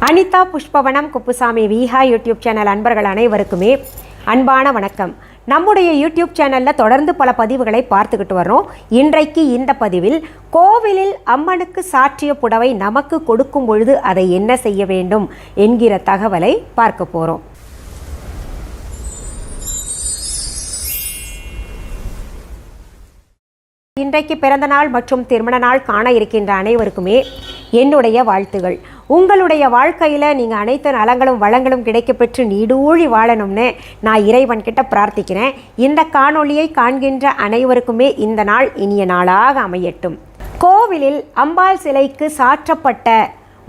Anitha புஷ்பவனம்குப்புசாமி Viha YouTube channel அன்பர்கள் அனைவருக்குமே அன்பான வணக்கம். நம்முடைய யூடியூப் சேனலில் தொடர்ந்து பல பதிவுகளை பார்த்துக்கிட்டு வர்றோம். இன்றைக்கு இந்த பதிவில் கோவிலில் அம்மனுக்கு சாற்றிய புடவை நமக்கு கொடுக்கும் பொழுது அதை என்ன செய்ய வேண்டும் என்கிற தகவலை பார்க்க போகிறோம். இன்றைக்கு பிறந்த நாள் மற்றும் திருமண நாள் காண இருக்கின்ற அனைவருக்குமே என்னுடைய வாழ்த்துகள். உங்களுடைய வாழ்க்கையில் நீங்கள் அனைத்து நலங்களும் வளங்களும் கிடைக்கப்பெற்று நீடூழி வாழணும்னு நான் இறைவன்கிட்ட பிரார்த்திக்கிறேன். இந்த காணொளியை காண்கின்ற அனைவருக்குமே இந்த நாள் இனிய நாளாக அமையட்டும். கோவிலில் அம்பாள் சிலைக்கு சாற்றப்பட்ட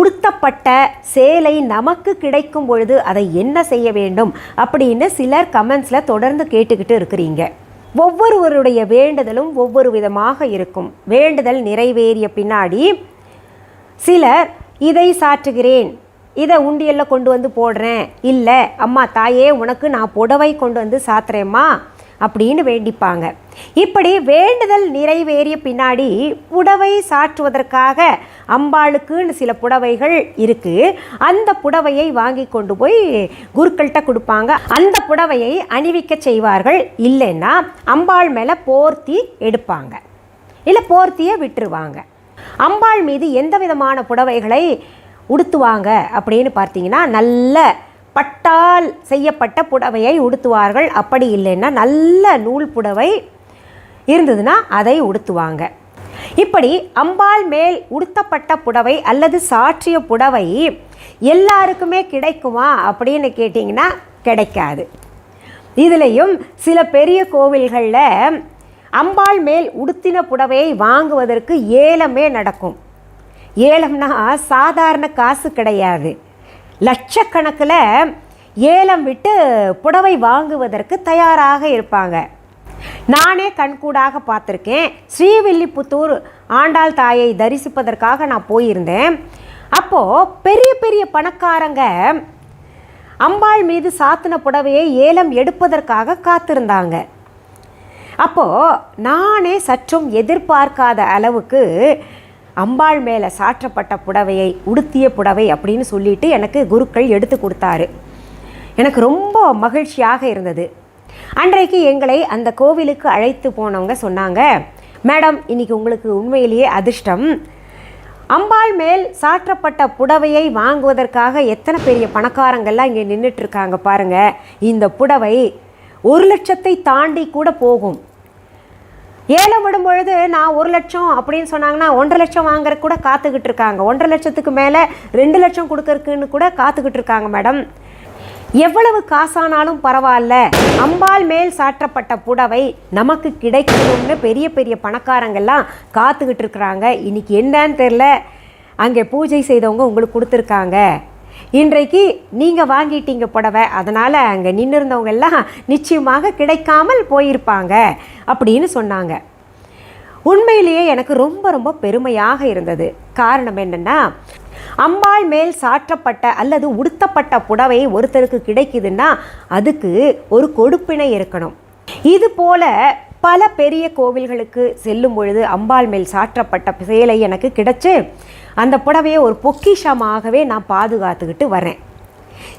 உடுத்தப்பட்ட சேலை நமக்கு கிடைக்கும் பொழுது அதை என்ன செய்ய வேண்டும் அப்படின்னு சிலர் கமெண்ட்ஸில் தொடர்ந்து கேட்டுக்கிட்டு இருக்கிறீங்க. ஒவ்வொருவருடைய வேண்டுதலும் ஒவ்வொரு விதமாக இருக்கும். வேண்டுதல் நிறைவேறிய பின்னாடி சிலர் இதை சாற்றுகிறேன், இதை உண்டியலில் கொண்டு வந்து போடுறேன், இல்லை அம்மா தாயே உனக்கு நான் புடவை கொண்டு வந்து சாத்துறேம்மா அப்படின்னு வேண்டிப்பாங்க. இப்படி வேண்டுதல் நிறைவேறிய பின்னாடி புடவை சாற்றுவதற்காக அம்பாளுக்குன்னு சில புடவைகள் இருக்குது. அந்த புடவையை வாங்கி கொண்டு போய் குருக்கள்கிட்ட கொடுப்பாங்க. அந்த புடவையை அணிவிக்க செய்வார்கள். இல்லைன்னா அம்பாள் மேலே போர்த்தி எடுப்பாங்க, இல்லை போர்த்தியை விட்டுருவாங்க. அம்பாள் மீது எந்த விதமான புடவைகளை உடுத்துவாங்க அப்படின்னு பார்த்தீங்கன்னா, நல்ல பட்டால் செய்யப்பட்ட புடவையை உடுத்துவார்கள். அப்படி இல்லைன்னா நல்ல நூல் புடவை இருந்ததுன்னா அதை உடுத்துவாங்க. இப்படி அம்பாள் மேல் உடுத்தப்பட்ட புடவை அல்லது சாற்றிய புடவை எல்லாருக்குமே கிடைக்குமா அப்படின்னு கேட்டிங்கன்னா கிடைக்காது. இதுலேயும் சில பெரிய கோவில்களில் அம்பாள் மேல் உடுத்தின புடவையை வாங்குவதற்கு ஏலமே நடக்கும். ஏலம்னா சாதாரண காசு கிடையாது. லட்சக்கணக்கில் ஏலம் விட்டு புடவை வாங்குவதற்கு தயாராக இருப்பாங்க. நானே கண்கூடாக பார்த்துருக்கேன். ஸ்ரீவில்லிபுத்தூர் ஆண்டாள் தாயை தரிசிப்பதற்காக நான் போயிருந்தேன். அப்போது பெரிய பெரிய பணக்காரங்க அம்பாள் மீது சாத்தின புடவையை ஏலம் எடுப்பதற்காக காத்திருந்தாங்க. அப்போது நானே சற்றும் எதிர்பார்க்காத அளவுக்கு அம்பாள் மேலே சாற்றப்பட்ட புடவையை உடுத்திய புடவை அப்படின்னு சொல்லிட்டு எனக்கு குருக்கள் எடுத்து கொடுத்தாரு. எனக்கு ரொம்ப மகிழ்ச்சியாக இருந்தது. அன்றைக்கு எங்களை அந்த கோவிலுக்கு அழைத்து போனவங்க சொன்னாங்க, மேடம் இன்னைக்கு உங்களுக்கு உண்மையிலேயே அதிர்ஷ்டம். அம்பாள் மேல் சாற்றப்பட்ட புடவையை வாங்குவதற்காக எத்தனை பெரிய பணக்காரங்கள்லாம் இங்கே நின்றுட்டுருக்காங்க பாருங்கள். இந்த புடவை 1 லட்சத்தை தாண்டி கூட போகும். ஏலம் விடும் பொழுது நான் 1 லட்சம் அப்படின்னு சொன்னாங்கன்னா 1.5 லட்சம் வாங்குறதுக்கு கூட காத்துக்கிட்டு இருக்காங்க. 1.5 லட்சத்துக்கு மேலே 2 லட்சம் கொடுக்கறதுக்குன்னு கூட காத்துக்கிட்டு இருக்காங்க. மேடம் எவ்வளவு காசானாலும் பரவாயில்ல, அம்பாள் மேல் சாற்றப்பட்ட புடவை நமக்கு கிடைக்கணும்னு பெரிய பெரிய பணக்காரங்கள்லாம் காத்துக்கிட்டு இருக்கிறாங்க. இன்றைக்கி என்னன்னு தெரில, அங்கே பூஜை செய்தவங்க உங்களுக்கு கொடுத்துருக்காங்க. இன்றைக்கு நீங்கள் வாங்கிட்டீங்க புடவை, அதனால் அங்கே நின்றுருந்தவங்க எல்லாம் நிச்சயமாக கிடைக்காமல் போயிருப்பாங்க அப்படின்னு சொன்னாங்க. உண்மையிலேயே எனக்கு ரொம்ப ரொம்ப பெருமையாக இருந்தது. காரணம் என்னென்னா, அம்பாள் மேல் சாற்றப்பட்ட அல்லது உடுத்தப்பட்ட புடவை ஒருத்தருக்கு கிடைக்குதுன்னா அதுக்கு ஒரு கொடுப்பினை இருக்கணும். இது போல பல பெரிய கோவில்களுக்கு செல்லும் பொழுது அம்பாள் மேல் சாற்றப்பட்ட சேலை எனக்கு கிடைச்சு அந்த புடவையை ஒரு பொக்கிஷமாகவே நான் பாதுகாத்துக்கிட்டு வரேன்.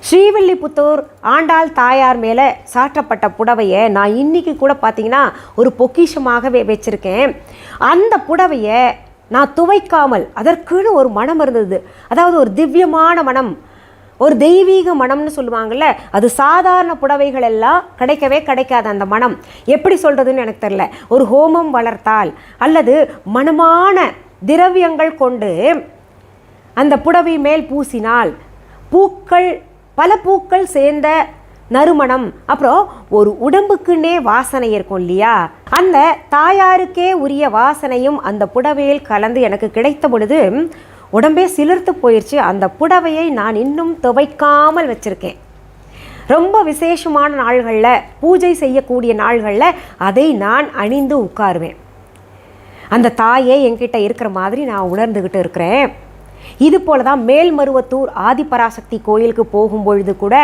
ஸ்ரீவில்லிபுத்தூர் ஆண்டாள் தாயார் மேலே சாற்றப்பட்ட புடவையை நான் இன்றைக்கி கூட பார்த்திங்கன்னா ஒரு பொக்கிஷமாகவே வச்சுருக்கேன். அந்த புடவையை நான் துவைக்காமல், அதற்குன்னு ஒரு மனம் இருந்தது. அதாவது ஒரு திவ்யமான மனம், ஒரு தெய்வீக மனம்னு சொல்லுவாங்கள்ல, அது சாதாரண புடவைகள் எல்லாம் கிடைக்கவே கிடைக்காது. அந்த மனம் எப்படி சொல்கிறதுன்னு எனக்கு தெரில. ஒரு ஹோமம் வளர்த்தால் அல்லது மனமான திரவியங்கள் கொண்டு அந்த புடவை மேல் பூசினால் பூக்கள், பல பூக்கள் சேர்ந்த நறுமணம், அப்புறம் ஒரு உடம்புக்குன்னே வாசனை இருக்கும் இல்லையா, அந்த தாயாருக்கே உரிய வாசனையும் அந்த புடவையில் கலந்து எனக்கு கிடைத்த பொழுது உடம்பே சிலிர்த்து போயிடுச்சு. அந்த புடவையை நான் இன்னும் துவைக்காமல் வச்சுருக்கேன். ரொம்ப விசேஷமான நாள்களில், பூஜை செய்யக்கூடிய நாள்களில் அதை நான் அணிந்து உட்காருவேன். அந்த தாயே என்கிட்ட இருக்கிற மாதிரி நான் உணர்ந்துக்கிட்டு இருக்கிறேன். இது போல தான் மேல்மருவத்தூர் ஆதிபராசக்தி கோயிலுக்கு போகும்பொழுது கூட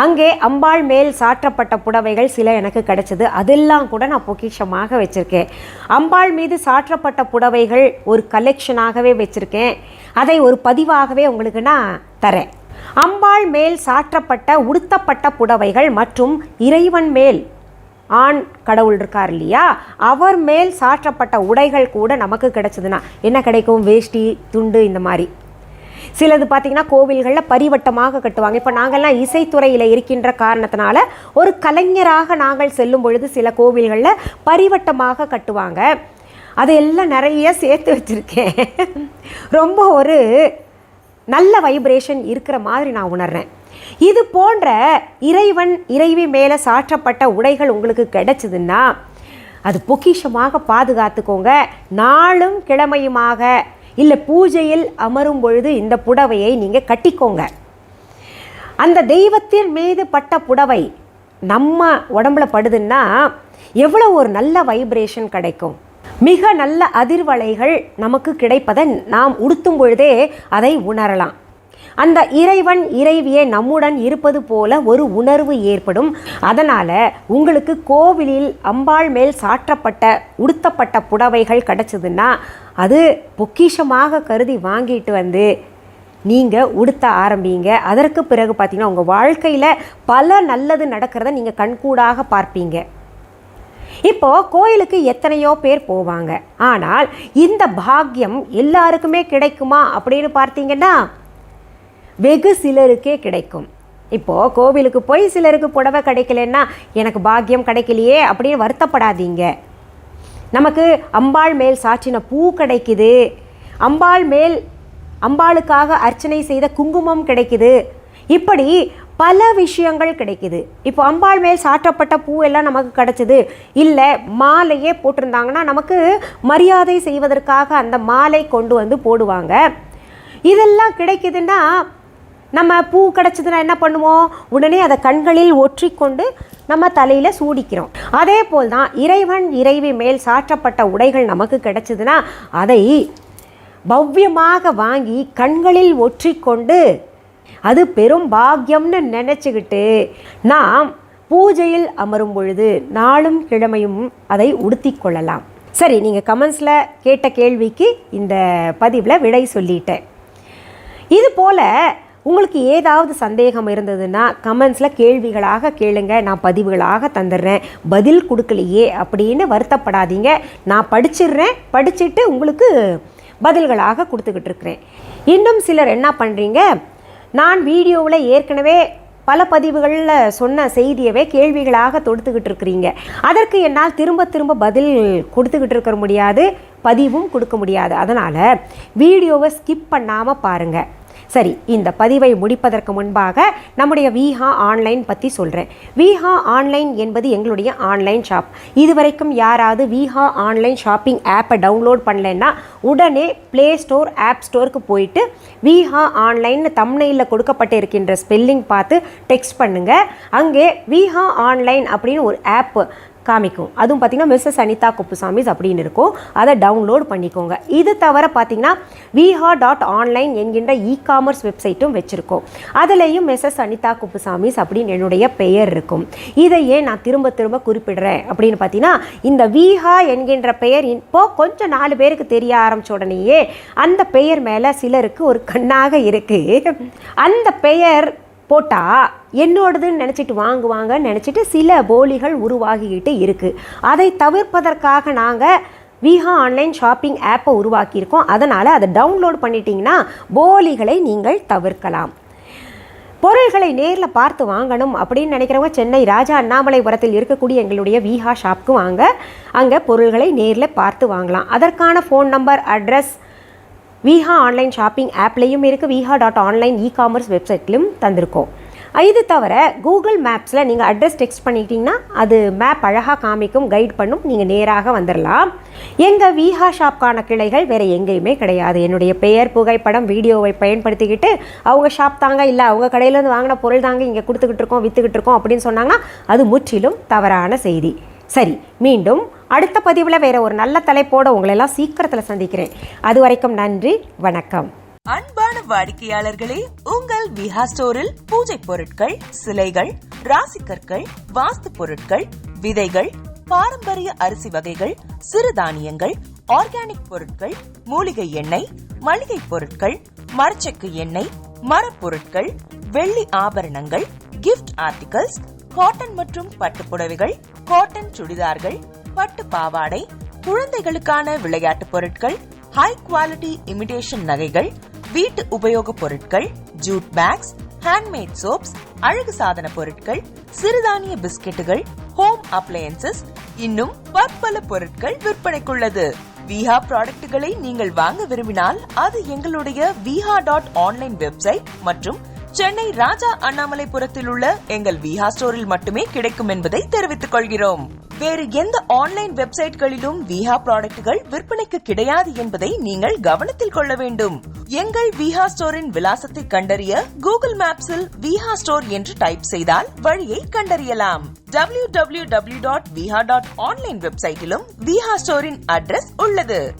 அங்கே அம்பாள் மேல் சாற்றப்பட்ட புடவைகள் சில எனக்கு கிடைச்சது. அதெல்லாம் கூட நான் பொக்கிஷமாக வச்சுருக்கேன். அம்பாள் மீது சாற்றப்பட்ட புடவைகள் ஒரு கலெக்ஷனாகவே வச்சுருக்கேன். அதை ஒரு பதிவாகவே உங்களுக்கு நான் தரேன். அம்பாள் மேல் சாற்றப்பட்ட உடுத்தப்பட்ட புடவைகள் மற்றும் இறைவன் மேல், ஆண் கடவுள் இருக்கார் இல்லையா, அவர் மேல் சாற்றப்பட்ட உடைகள் கூட நமக்கு கிடைச்சதுன்னா என்ன கிடைக்கும்? வேஷ்டி, துண்டு, இந்த மாதிரி. சிலது பார்த்திங்கன்னா கோவில்களில் பரிவட்டமாக கட்டுவாங்க. இப்போ நாங்கள்லாம் இசைத்துறையில் இருக்கின்ற காரணத்தினால ஒரு கலைஞராக நாங்கள் செல்லும் பொழுது சில கோவில்களில் பரிவட்டமாக கட்டுவாங்க. அதையெல்லாம் நிறைய சேர்த்து வச்சுருக்கேன். ரொம்ப ஒரு நல்ல வைப்ரேஷன் இருக்கிற மாதிரி நான் உணர்றேன். இது போன்ற இறைவன் இறைவி மேலே சாற்றப்பட்ட உடைகள் உங்களுக்கு கிடைச்சதுன்னா அது பொக்கிஷமாக பாதுகாத்துக்கோங்க. நாளும் கிழமையுமாக இல்லை பூஜையில் அமரும் பொழுது இந்த புடவையை நீங்கள் கட்டிக்கோங்க. அந்த தெய்வத்தின் மீது பட்ட புடவை நம்ம உடம்புல படுதுன்னா எவ்வளோ ஒரு நல்ல வைப்ரேஷன் கிடைக்கும். மிக நல்ல அதிர்வலைகள் நமக்கு கிடைப்பதை நாம் உடுத்தும் பொழுதே அதை உணரலாம். அந்த இறைவன் இறைவியை நம்முடன் இருப்பது போல ஒரு உணர்வு ஏற்படும். அதனால் உங்களுக்கு கோவிலில் அம்பாள் மேல் சாற்றப்பட்ட உடுத்தப்பட்ட புடவைகள் கிடச்சிதுன்னா அது பொக்கிஷமாக கருதி வாங்கிட்டு வந்து நீங்கள் உடுத்த ஆரம்பிங்க. அதற்கு பிறகு பார்த்திங்கன்னா உங்கள் வாழ்க்கையில் பல நல்லது நடக்கிறத நீங்கள் கண்கூடாக பார்ப்பீங்க. இப்போது கோயிலுக்கு எத்தனையோ பேர் போவாங்க. ஆனால் இந்த பாக்கியம் எல்லாருக்குமே கிடைக்குமா அப்படின்னு பார்த்தீங்கன்னா வெகு சிலருக்கே கிடைக்கும். இப்போது கோவிலுக்கு போய் சிலருக்கு புடவை கிடைக்கலன்னா எனக்கு பாக்கியம் கிடைக்கலையே அப்படின்னு வருத்தப்படாதீங்க. நமக்கு அம்பாள் மேல் சாற்றின பூ கிடைக்குது, அம்பாளுக்காக அர்ச்சனை செய்த குங்குமம் கிடைக்குது, இப்படி பல விஷயங்கள் கிடைக்குது. இப்போ அம்பாள் மேல் சாற்றப்பட்ட பூ எல்லாம் நமக்கு கிடைச்சிது. இல்லை மாலையே போட்டிருந்தாங்கன்னா நமக்கு மரியாதை செய்வதற்காக அந்த மாலை கொண்டு வந்து போடுவாங்க. இதெல்லாம் கிடைக்குதுன்னா நம்ம பூ கிடச்சதுன்னா என்ன பண்ணுவோம்? உடனே அதை கண்களில் ஒற்றிக்கொண்டு நம்ம தலையில் சூடிக்கிறோம். அதே போல் தான் இறைவன் இறைவி மேல் சாற்றப்பட்ட உடைகள் நமக்கு கிடைச்சதுன்னா அதை பவ்யமாக வாங்கி கண்களில் ஒற்றிக்கொண்டு அது பெரும் பாக்கியம்னு நினச்சிக்கிட்டு நாம் பூஜையில் அமரும் பொழுது நாளும் கிழமையும் அதை உடுத்தி கொள்ளலாம். சரி, நீங்கள் கமெண்ட்ஸில் கேட்ட கேள்விக்கு இந்த பதிவில் விடை சொல்லிட்டேன். இது போல் உங்களுக்கு ஏதாவது சந்தேகம் இருந்ததுன்னா கமெண்ட்ஸில் கேள்விகளாக கேளுங்க, நான் பதிவுகளாக தந்துடுறேன். பதில் கொடுக்கலையே அப்படின்னு வருத்தப்படாதீங்க. நான் படிச்சுட்டு உங்களுக்கு பதில்களாக கொடுத்துக்கிட்டு இருக்கிறேன். இன்னும் சிலர் என்ன பண்ணுறீங்க, நான் வீடியோவில் ஏற்கனவே பல பதிவுகளில் சொன்ன செய்தியவே கேள்விகளாக தொடுத்துக்கிட்டு இருக்கிறீங்க. அதற்கு என்னால் திரும்ப பதில் கொடுத்துக்கிட்டு இருக்க முடியாது, பதிவும் கொடுக்க முடியாது. அதனால் வீடியோவை ஸ்கிப் பண்ணாமல் பாருங்கள். சரி, இந்த பதிவை முடிப்பதற்கு முன்பாக நம்முடைய விஹா ஆன்லைன் பற்றி சொல்கிறேன். விஹா ஆன்லைன் என்பது எங்களுடைய ஆன்லைன் ஷாப். இதுவரைக்கும் யாராவது விஹா ஆன்லைன் ஷாப்பிங் ஆப்பை டவுன்லோட் பண்ணலைன்னா உடனே ப்ளே ஸ்டோர், ஆப் ஸ்டோருக்கு போயிட்டு விஹா ஆன்லைன் தம்ப்நெயிலில் கொடுக்கப்பட்டு இருக்கின்ற ஸ்பெல்லிங் பார்த்து டெக்ஸ்ட் பண்ணுங்கள். அங்கே விஹா ஆன்லைன் அப்படின்னு ஒரு ஆப் காமிக்கும். அதுவும் பார்த்திங்கன்னா மிஸ்ஸஸ் அனிதா குப்புசாமிஸ் அப்படின்னு இருக்கும். அதை டவுன்லோட் பண்ணிக்கோங்க. இது தவிர பார்த்திங்கன்னா viha.online என்கின்ற இ-காமர்ஸ் வெப்சைட்டும் வச்சுருக்கோம். அதுலேயும் மிஸ்ஸஸ் அனிதா குப்புசாமிஸ் அப்படின்னு என்னுடைய பெயர் இருக்கும். இதை ஏன் நான் திரும்ப குறிப்பிடுறேன் அப்படின்னு பார்த்தீங்கன்னா, இந்த விஹா என்கின்ற பெயர் இப்போது கொஞ்சம் 4 பேருக்கு தெரிய ஆரம்பித்த உடனேயே அந்த பெயர் மேலே சிலருக்கு ஒரு கண்ணாக இருக்குது. அந்த பெயர் போட்டால் என்னோடதுன்னு நினச்சிட்டு வாங்குவாங்கன்னு நினச்சிட்டு சில போலிகள் உருவாகிக்கிட்டு இருக்குது. அதை தவிர்ப்பதற்காக நாங்கள் விஹா ஆன்லைன் ஷாப்பிங் ஆப்பை உருவாக்கியிருக்கோம். அதனால் அதை டவுன்லோட் பண்ணிட்டீங்கன்னா போலிகளை நீங்கள் தவிர்க்கலாம். பொருள்களை நேரில் பார்த்து வாங்கணும் அப்படின்னு நினைக்கிறவங்க சென்னை ராஜா அண்ணாமலைபுரத்தில் இருக்கக்கூடிய எங்களுடைய விஹா ஷாப்புக்கு வாங்க. அங்கே பொருள்களை நேரில் பார்த்து வாங்கலாம். அதற்கான phone number, address Viha online shopping ஆப்லேயும் இருக்குது, viha.online இ-காமர்ஸ் வெப்சைட்லையும் தந்திருக்கோம். இது தவிர கூகுள் மேப்ஸில் நீங்கள் அட்ரஸ் டெக்ஸ்ட் பண்ணிட்டீங்கன்னா அது மேப் அழகாக காமிக்கும், கைட் பண்ணும், நீங்கள் நேராக வந்துடலாம். எங்கள் விஹா ஷாப்கான கிளைகள் வேறு எங்கேயுமே கிடையாது. என்னுடைய பெயர், புகைப்படம், வீடியோவை பயன்படுத்திக்கிட்டு அவங்க ஷாப் தாங்க, இல்லை அவங்க கடையிலேருந்து வாங்கின பொருள் தாங்க இங்கே கொடுத்துக்கிட்டு இருக்கோம், விற்றுக்கிட்டு இருக்கோம் அப்படின்னு சொன்னாங்கன்னா அது முற்றிலும் தவறான செய்தி. சரி, மீண்டும் அடுத்த பதிவில் வேறு ஒரு நல்ல தலைப்போடு உங்களெல்லாம் சீக்கிரத்தில் சந்திக்கிறேன். அது வரைக்கும் நன்றி, வணக்கம். அன்பான வாடிக்கையாளர்களே, உங்கள் விஹா ஸ்டோரில் பூஜை பொருட்கள், சிலைகள், ராசிக்கற்கள், வாஸ்து பொருட்கள், விதைகள், பாரம்பரிய அரிசி வகைகள், சிறுதானியங்கள், ஆர்கானிக் பொருட்கள், மூலிகை எண்ணெய், மளிகை பொருட்கள், மரச்செக்கு எண்ணெய், மரப்பொருட்கள், வெள்ளி ஆபரணங்கள், கிஃப்ட் ஆர்டிகல்ஸ், காட்டன் மற்றும் பட்டு புடவைகள், காட்டன் சுடிதார்கள், பட்டு பாவாடை, குழந்தைகளுக்கான விளையாட்டு பொருட்கள், ஹை குவாலிட்டி இமிடேஷன் நகைகள், வீட்டு உபயோக பொருட்கள், ஜூட் பேக்ஸ், ஹேண்ட்மேட் சோப்ஸ், அழகு சாதன பொருட்கள், சிறுதானிய பிஸ்கெட்டுகள், ஹோம் அப்ளையன்சஸ், இன்னும் பற்பல பொருட்கள் விற்பனைக்குள்ளது. விஹா ப்ராடக்ட்களை நீங்கள் வாங்க விரும்பினால் அது எங்களுடைய viha.online வெப்சைட் மற்றும் சென்னை ராஜா அண்ணாமலைபுரத்தில் உள்ள எங்கள் விஹா ஸ்டோரில் மட்டுமே கிடைக்கும் என்பதை தெரிவித்துக் கொள்கிறோம். வேறு எந்த ஆன்லைன் வெப்சைட்களிலும் விஹா ப்ராடக்ட்கள் விற்பனைக்கு கிடையாது என்பதை நீங்கள் கவனத்தில் கொள்ள வேண்டும். எங்கள் விஹா ஸ்டோரின் விலாசத்தை கண்டறிய கூகுள் மேப்ஸில் விஹா ஸ்டோர் என்று டைப் செய்தால் வழியை கண்டறியலாம். www.viha.online வெப்சைட்டிலும் விஹா ஸ்டோரின் அட்ரஸ் உள்ளது.